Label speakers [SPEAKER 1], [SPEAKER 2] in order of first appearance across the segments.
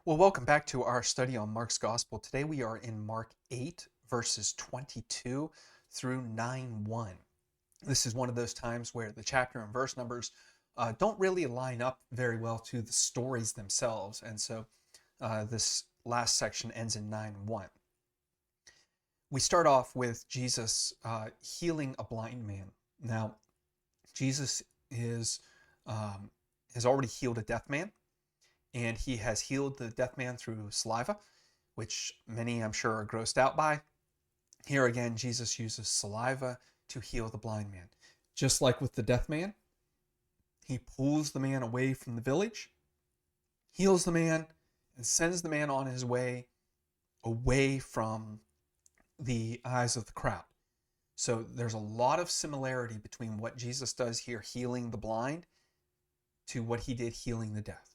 [SPEAKER 1] Well, welcome back to our study on Mark's Gospel. Today we are in Mark 8, verses 22 through 9:1. This is one of those times where the chapter and verse numbers don't really line up very well to the stories themselves. And so this last section ends in 9:1. We start off with Jesus healing a blind man. Now, Jesus is, has already healed a deaf man, and he has healed the deaf man through saliva, which many, I'm sure, are grossed out by. Here again, Jesus uses saliva to heal the blind man. Just like with the deaf man, he pulls the man away from the village, heals the man, and sends the man on his way away from the eyes of the crowd. So there's a lot of similarity between what Jesus does here, healing the blind, to what he did healing the deaf.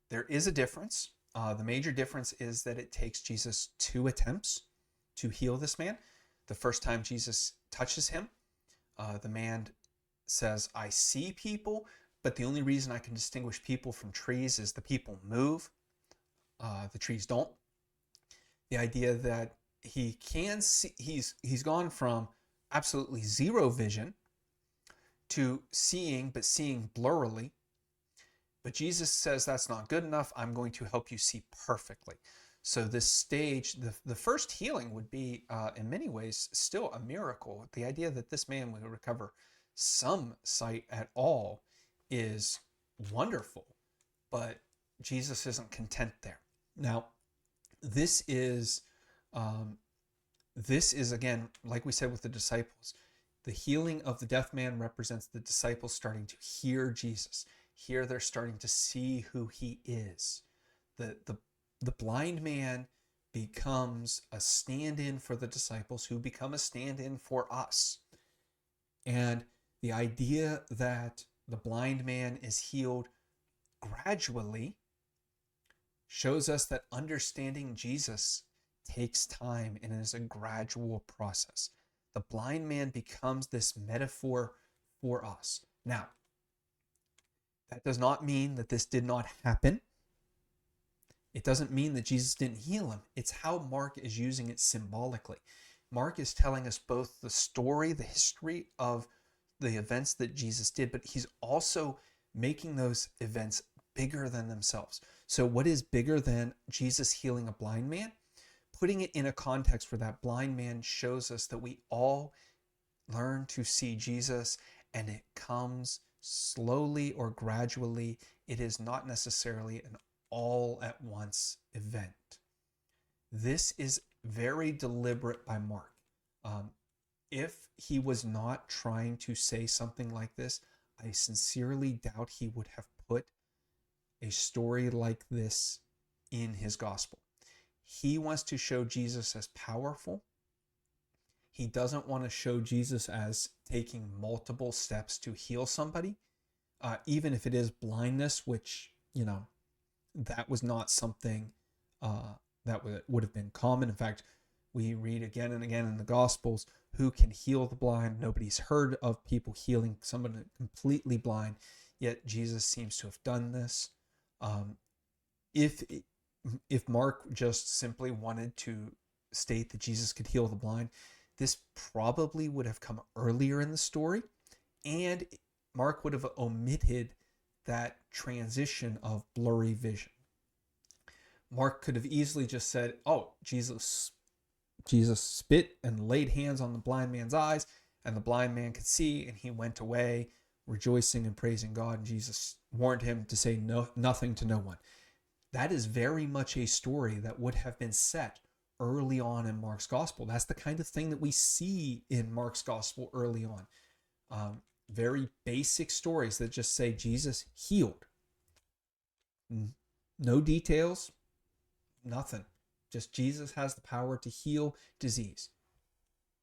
[SPEAKER 1] There is a difference. The major difference is that it takes Jesus 2 attempts to heal this man. The first time Jesus touches him, the man says, "I see people, but the only reason I can distinguish people from trees is the people move. The trees don't." The idea that he can see, he's gone from absolutely zero vision to seeing, but seeing blurrily. But Jesus says that's not good enough. I'm going to help you see perfectly. So this stage, the first healing would be, in many ways, still a miracle. The idea that this man would recover some sight at all is wonderful. But Jesus isn't content there. Now, this is again, like we said with the disciples, the healing of the deaf man represents the disciples starting to hear Jesus. Here they're starting to see who he is. The blind man becomes a stand-in for the disciples, who become a stand-in for us. And the idea that the blind man is healed gradually shows us that understanding Jesus takes time and is a gradual process. The blind man becomes this metaphor for us. Now, that does not mean that this did not happen. It doesn't mean that Jesus didn't heal him. It's how Mark is using it symbolically. Mark is telling us both the story, the history of the events that Jesus did, but he's also making those events bigger than themselves. So what is bigger than Jesus healing a blind man? Putting it in a context where that blind man shows us that we all learn to see Jesus, and it comes slowly or gradually. It is not necessarily an all at once event. This is very deliberate by Mark. If he was not trying to say something like this, I sincerely doubt he would have put a story like this in his gospel. He wants to show Jesus as powerful. He doesn't want to show Jesus as taking multiple steps to heal somebody, even if it is blindness, which, that was not something that would have been common. In fact, we read again and again in the Gospels, who can heal the blind? Nobody's heard of people healing someone completely blind, yet Jesus seems to have done this. If Mark just simply wanted to state that Jesus could heal the blind, this probably would have come earlier in the story, and Mark would have omitted that transition of blurry vision. Mark could have easily just said, "Oh, Jesus spit and laid hands on the blind man's eyes, and the blind man could see, and he went away rejoicing and praising God, and Jesus warned him to say nothing to no one." That is very much a story that would have been set early on in Mark's gospel. That's the kind of thing that we see in Mark's gospel early on. Very basic stories that just say Jesus healed. No details, nothing. Just Jesus has the power to heal disease.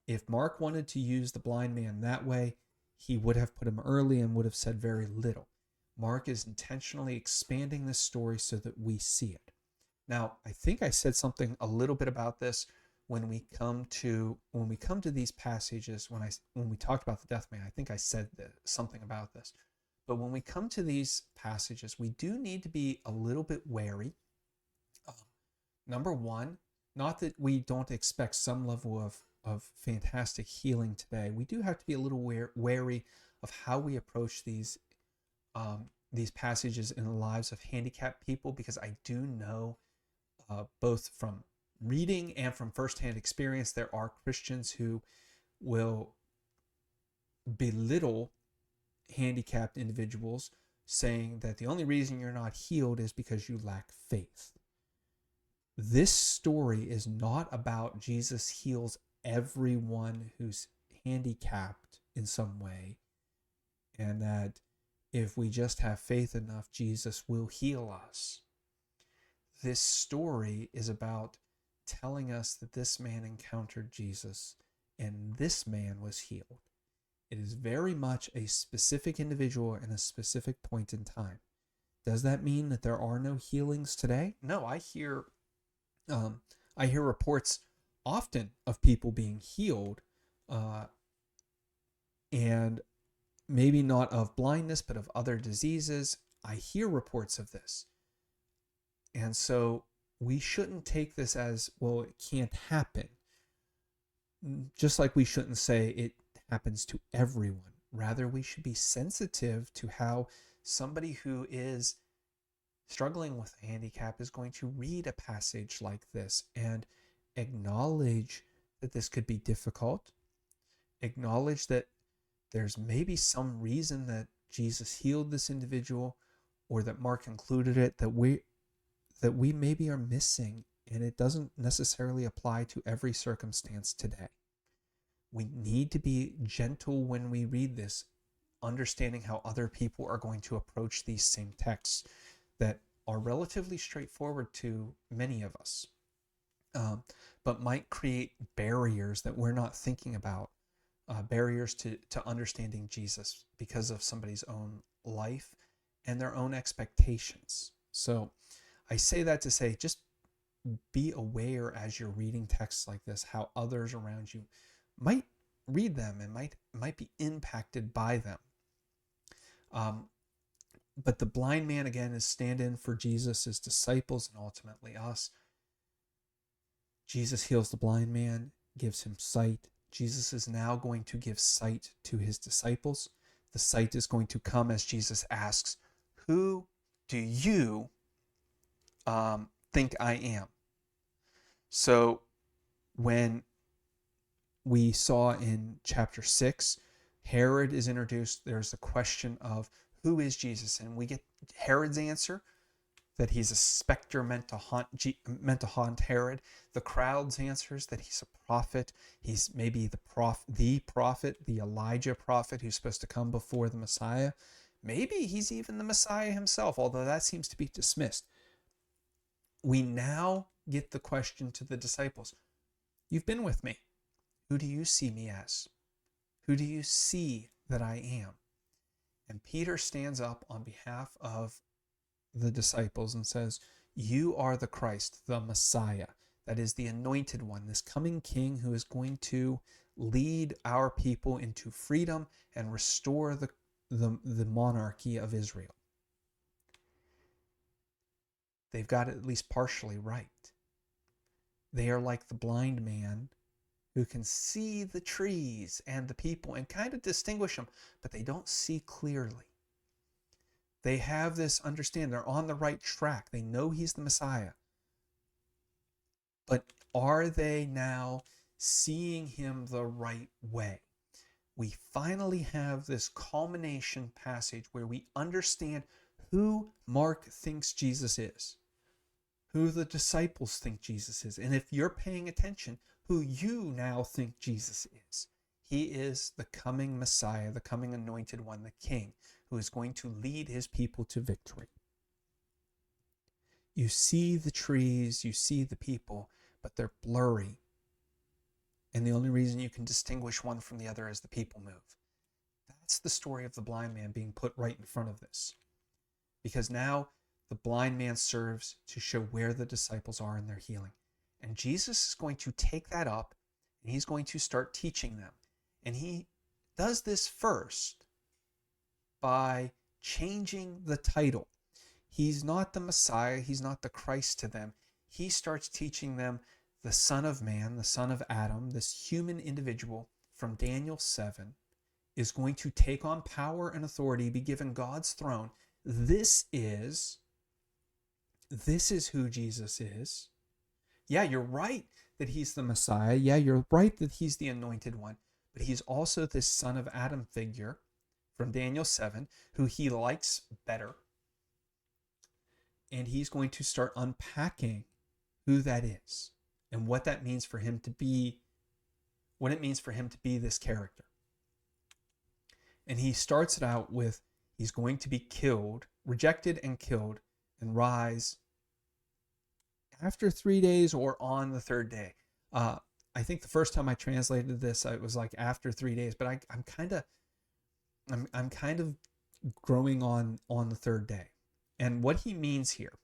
[SPEAKER 1] If Mark wanted to use the blind man that way, he would have put him early and would have said very little. Mark is intentionally expanding this story so that we see it. Now, I think I said something a little bit about this when we come to these passages. When we talked about the deaf man, I think I said something about this. But when we come to these passages, we do need to be a little bit wary Number one, not that we don't expect some level of fantastic healing today. We do have to be a little wary of how we approach these passages in the lives of handicapped people, because I do know, both from reading and from firsthand experience, there are Christians who will belittle handicapped individuals, saying that the only reason you're not healed is because you lack faith. This story is not about Jesus heals everyone who's handicapped in some way, and that if we just have faith enough, Jesus will heal us. This story is about telling us that this man encountered Jesus and this man was healed. It is very much a specific individual in a specific point in time. Does that mean that there are no healings today? No, I hear reports often of people being healed, and maybe not of blindness, but of other diseases. I hear reports of this. And so we shouldn't take this as, well, it can't happen. Just like we shouldn't say it happens to everyone. Rather, we should be sensitive to how somebody who is struggling with a handicap is going to read a passage like this and acknowledge that this could be difficult, acknowledge that there's maybe some reason that Jesus healed this individual, or that Mark included it, that we maybe are missing, and it doesn't necessarily apply to every circumstance today. We need to be gentle when we read this, understanding how other people are going to approach these same texts that are relatively straightforward to many of us, but might create barriers that we're not thinking about. Barriers to understanding Jesus because of somebody's own life and their own expectations. So I say that to say, just be aware as you're reading texts like this, how others around you might read them and might be impacted by them. But the blind man, again, is stand-in for Jesus, his disciples, and ultimately us. Jesus heals the blind man, gives him sight. Jesus is now going to give sight to his disciples. The sight is going to come as Jesus asks, "Who do you think I am?" So when we saw in chapter 6, Herod is introduced, there's the question of who is Jesus? And we get Herod's answer, that he's a specter meant to haunt Herod. The crowd's answers that he's a prophet. He's maybe the prophet, the Elijah prophet who's supposed to come before the Messiah. Maybe he's even the Messiah himself, although that seems to be dismissed. We now get the question to the disciples. You've been with me. Who do you see me as? Who do you see that I am? And Peter stands up on behalf of the disciples and says, you are the Christ, the Messiah. That is the anointed one, this coming king who is going to lead our people into freedom and restore the monarchy of Israel. They've got it at least partially right. They are like the blind man who can see the trees and the people and kind of distinguish them, but they don't see clearly. They have this understanding. They're on the right track. They know he's the Messiah. But are they now seeing him the right way? We finally have this culmination passage where we understand who Mark thinks Jesus is, who the disciples think Jesus is, and if you're paying attention, who you now think Jesus is. He is the coming Messiah, the coming anointed one, the King, who is going to lead his people to victory. You see the trees, you see the people, but they're blurry. And the only reason you can distinguish one from the other is the people move. That's the story of the blind man being put right in front of this. Because now the blind man serves to show where the disciples are in their healing. And Jesus is going to take that up and he's going to start teaching them. And he does this first by changing the title. He's not the Messiah. He's not the Christ to them. he starts teaching them the Son of Man, the Son of Adam, this human individual from Daniel 7, is going to take on power and authority, be given God's throne. This is who Jesus is. Yeah, you're right that he's the Messiah. Yeah, you're right that he's the anointed one. But he's also this Son of Adam figure from Daniel 7, who he likes better. And he's going to start unpacking who that is and what that means for him to be, what it means for him to be this character. And he starts it out with, he's going to be killed, rejected and killed, and rise after 3 days or on the third day. I think the first time I translated this, it was like after 3 days, but I'm kind of growing on the third day. And what he means here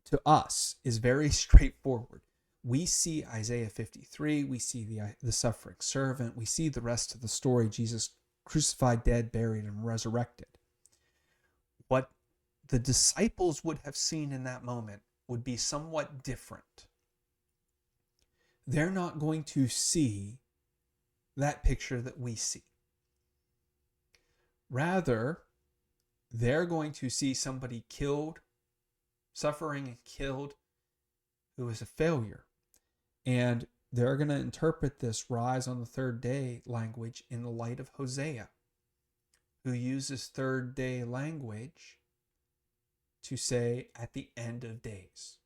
[SPEAKER 1] to us is very straightforward. We see Isaiah 53, we see the suffering servant, we see the rest of the story, Jesus crucified, dead, buried, and resurrected. What the disciples would have seen in that moment would be somewhat different. They're not going to see that picture that we see. Rather, they're going to see somebody killed, suffering and killed, who is a failure. And they're going to interpret this rise on the third day language in the light of Hosea, who uses third day language to say at the end of days.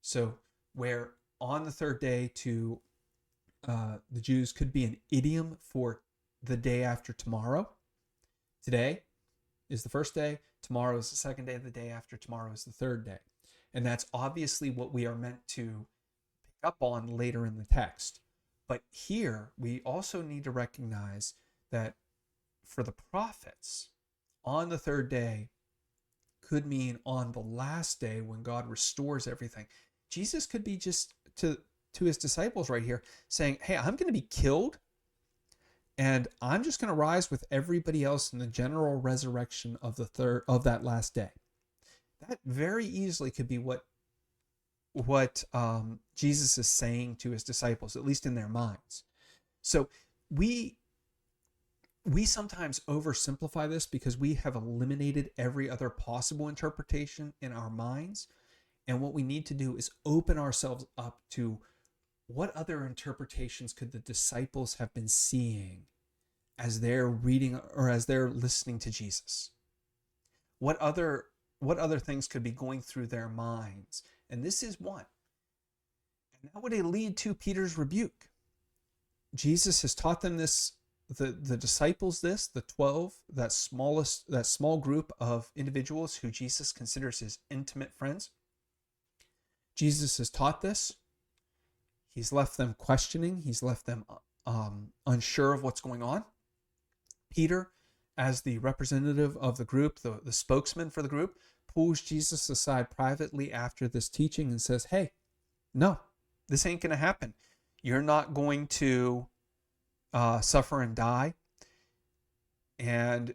[SPEAKER 1] So where on the third day to the Jews could be an idiom for the day after tomorrow. Today is the first day, tomorrow is the second day, the day after tomorrow is the third day. And that's obviously what we are meant to pick up on later in the text. But here, we also need to recognize that for the prophets, on the third day could mean on the last day when God restores everything. Jesus could be just to his disciples right here saying, hey, I'm going to be killed and I'm just going to rise with everybody else in the general resurrection of that last day. That very easily could be what Jesus is saying to his disciples, at least in their minds. So we sometimes oversimplify this because we have eliminated every other possible interpretation in our minds. And what we need to do is open ourselves up to what other interpretations could the disciples have been seeing as they're reading or as they're listening to Jesus? What other things could be going through their minds? And this is one. And that would lead to Peter's rebuke. Jesus has taught them this, the disciples this, the 12, that small group of individuals who Jesus considers his intimate friends. Jesus has taught this. He's left them questioning. He's left them unsure of what's going on. Peter, as the representative of the group, the spokesman for the group, pulls Jesus aside privately after this teaching and says, hey, no, this ain't going to happen. You're not going to suffer and die. And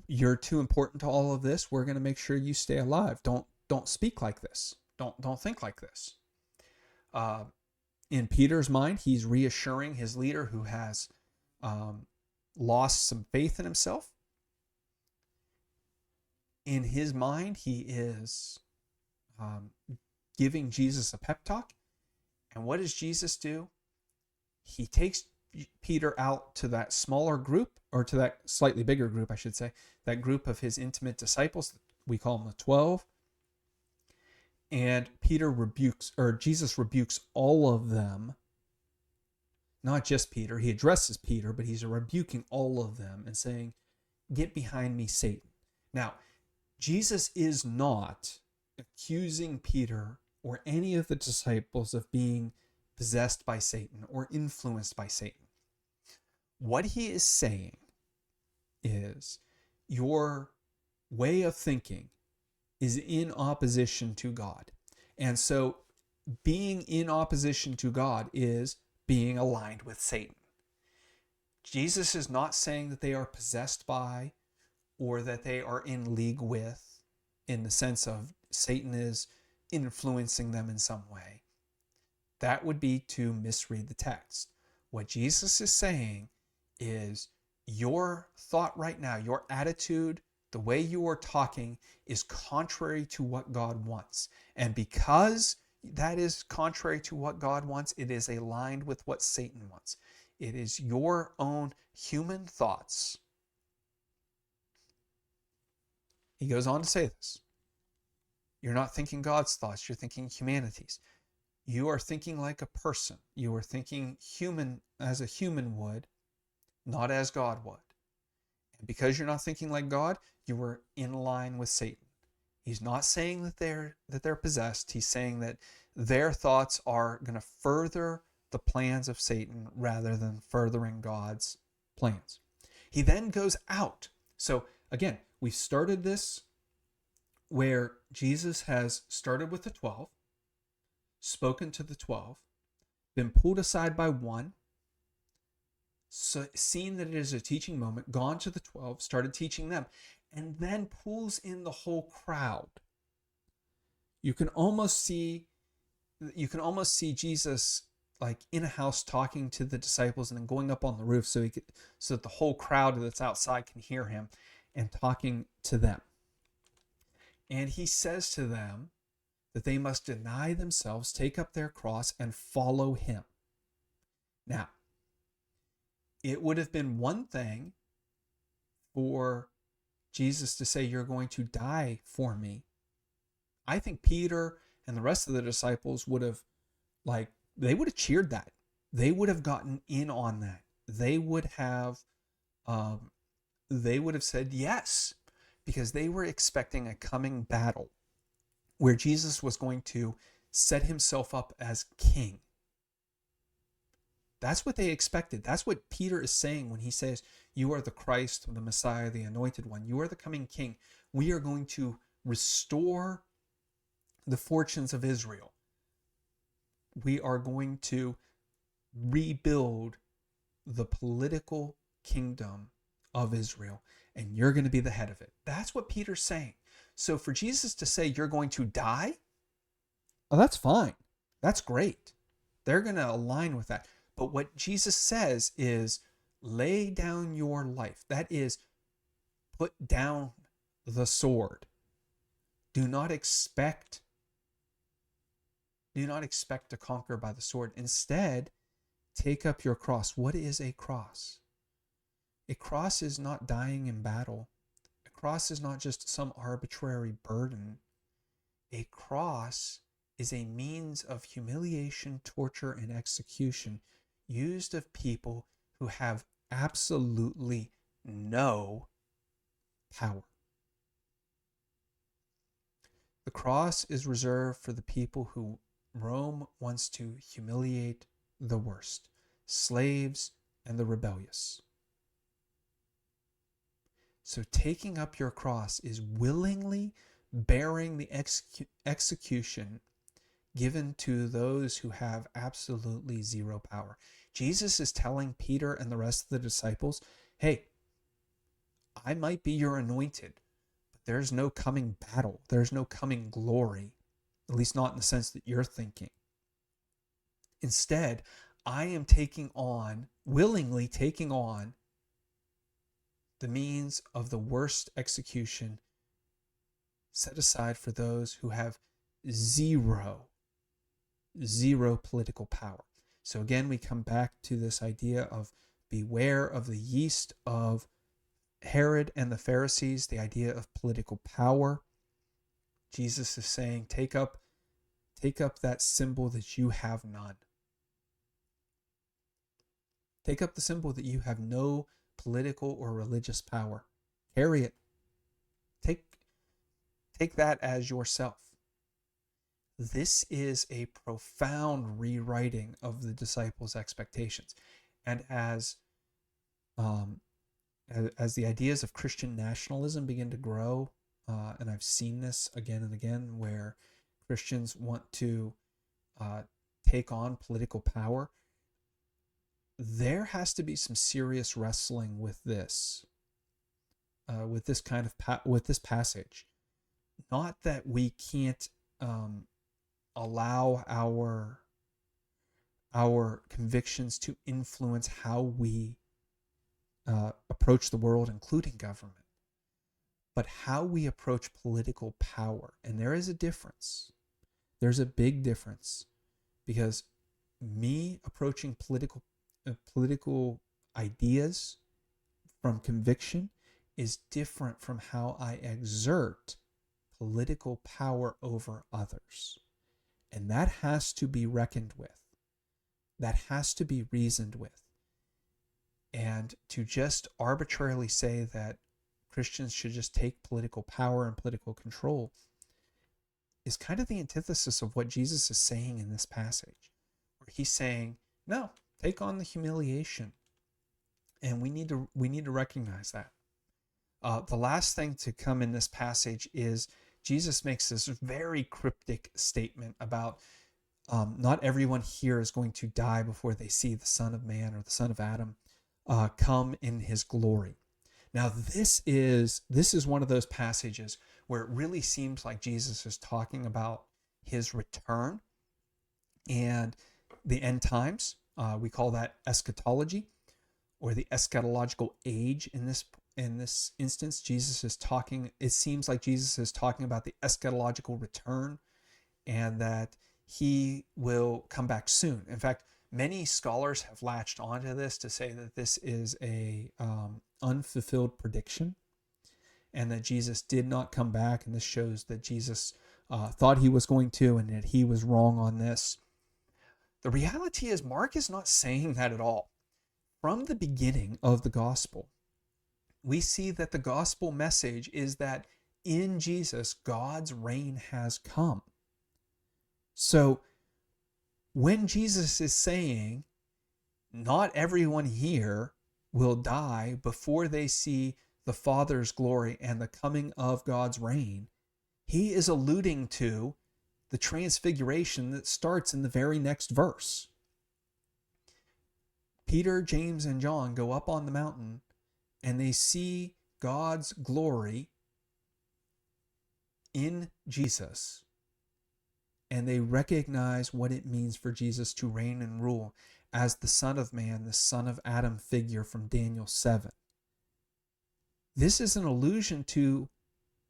[SPEAKER 1] you're too important to all of this. We're going to make sure you stay alive. Don't speak like this. Don't think like this. In Peter's mind, he's reassuring his leader who has lost some faith in himself. In his mind, he is giving Jesus a pep talk. And what does Jesus do? He takes Peter out to that smaller group, or to that slightly bigger group, I should say, that group of his intimate disciples. We call them the 12. And Jesus rebukes all of them. Not just Peter. He addresses Peter, but he's rebuking all of them and saying, get behind me, Satan. Now, Jesus is not accusing Peter or any of the disciples of being possessed by Satan or influenced by Satan. What he is saying is your way of thinking is in opposition to God. And so being in opposition to God is being aligned with Satan. Jesus is not saying that they are possessed by or that they are in league with, in the sense of Satan is influencing them in some way, that would be to misread the text. What Jesus is saying is your thought right now, your attitude, the way you are talking is contrary to what God wants. And because that is contrary to what God wants, it is aligned with what Satan wants. It is your own human thoughts. He goes on to say this. You're not thinking God's thoughts, you're thinking humanity's. You are thinking like a person. You are thinking human as a human would, not as God would. And because you're not thinking like God, you are in line with Satan. He's not saying that they're possessed. He's saying that their thoughts are going to further the plans of Satan rather than furthering God's plans. He then goes out. So again, we started this where Jesus has started with the 12, spoken to the 12, been pulled aside by one, so seen that it is a teaching moment, gone to the 12, started teaching them, and then pulls in the whole crowd. You can almost see Jesus like in a house talking to the disciples and then going up on the roof so that the whole crowd that's outside can hear him and talking to them. And he says to them that they must deny themselves, take up their cross, and follow him. Now, it would have been one thing for Jesus to say, you're going to die for me. I think Peter and the rest of the disciples would have cheered that. They would have gotten in on that. They would have said yes, because they were expecting a coming battle where Jesus was going to set himself up as king. That's what they expected. That's what Peter is saying when he says, you are the Christ, the Messiah, the Anointed One. You are the coming king. We are going to restore the fortunes of Israel. We are going to rebuild the political kingdom of Israel, and you're going to be the head of it. That's what Peter's saying. So for Jesus to say you're going to die, oh, that's fine. That's great. They're going to align with that. But what Jesus says is lay down your life. That is, put down the sword. Do not expect to conquer by the sword. Instead, take up your cross. What is a cross? A cross is not dying in battle. A cross is not just some arbitrary burden. A cross is a means of humiliation, torture, and execution used of people who have absolutely no power. The cross is reserved for the people who Rome wants to humiliate the worst, slaves and the rebellious. So taking up your cross is willingly bearing the execution given to those who have absolutely zero power. Jesus is telling Peter and the rest of the disciples, hey, I might be your anointed, but there's no coming battle. There's no coming glory, at least not in the sense that you're thinking. Instead, I am willingly taking on the means of the worst execution set aside for those who have zero political power. So again, we come back to this idea of beware of the yeast of Herod and the Pharisees, the idea of political power. Jesus is saying, take up that symbol that you have none. Take up the symbol that you have no political or religious power. Carry it. Take that as yourself. This is a profound rewriting of the disciples' expectations. And as the ideas of Christian nationalism begin to grow, and I've seen this again and again, where Christians want to take on political power, there has to be some serious wrestling with this passage. Not that we can't allow our convictions to influence how we approach the world, including government, but how we approach political power. And there is a difference. There's a big difference, because me approaching political ideas from conviction is different from how I exert political power over others. And that has to be reckoned with. That has to be reasoned with. And to just arbitrarily say that Christians should just take political power and political control is kind of the antithesis of what Jesus is saying in this passage, where he's saying, no, take on the humiliation. And we need to recognize that. The last thing to come in this passage is Jesus makes this very cryptic statement about not everyone here is going to die before they see the Son of Man or the Son of Adam come in his glory. Now, this is one of those passages where it really seems like Jesus is talking about his return and the end times. We call that eschatology, or the eschatological age. In this instance, it seems like Jesus is talking about the eschatological return, and that he will come back soon. In fact, many scholars have latched onto this to say that this is a unfulfilled prediction, and that Jesus did not come back. And this shows that Jesus thought he was going to, and that he was wrong on this. The reality is, Mark is not saying that at all. From the beginning of the gospel, we see that the gospel message is that in Jesus, God's reign has come. So when Jesus is saying, not everyone here will die before they see the Father's glory and the coming of God's reign, he is alluding to the transfiguration that starts in the very next verse. Peter, James, and John go up on the mountain and they see God's glory in Jesus. And they recognize what it means for Jesus to reign and rule as the Son of Man, the Son of Adam figure from Daniel 7. This is an allusion to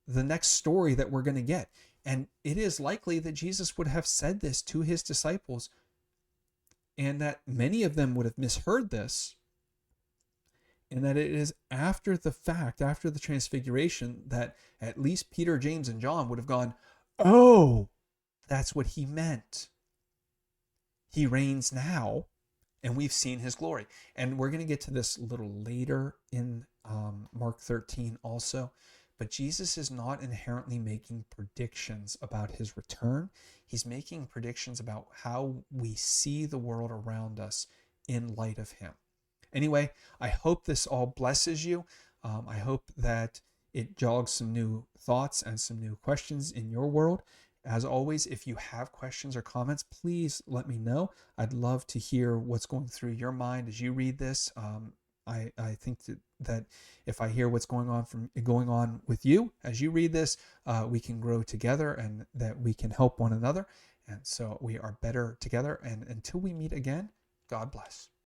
[SPEAKER 1] the next story that we're going to get. And it is likely that Jesus would have said this to his disciples, and that many of them would have misheard this, and that it is after the fact, after the transfiguration, that at least Peter, James, and John would have gone, oh, that's what he meant. He reigns now, and we've seen his glory. And we're going to get to this a little later in Mark 13 also. But Jesus is not inherently making predictions about his return. He's making predictions about how we see the world around us in light of him. Anyway, I hope this all blesses you. I hope that it jogs some new thoughts and some new questions in your world. As always, if you have questions or comments, please let me know. I'd love to hear what's going through your mind as you read this. I think that if I hear what's going on with you as you read this, we can grow together, and that we can help one another. And so we are better together. And until we meet again, God bless.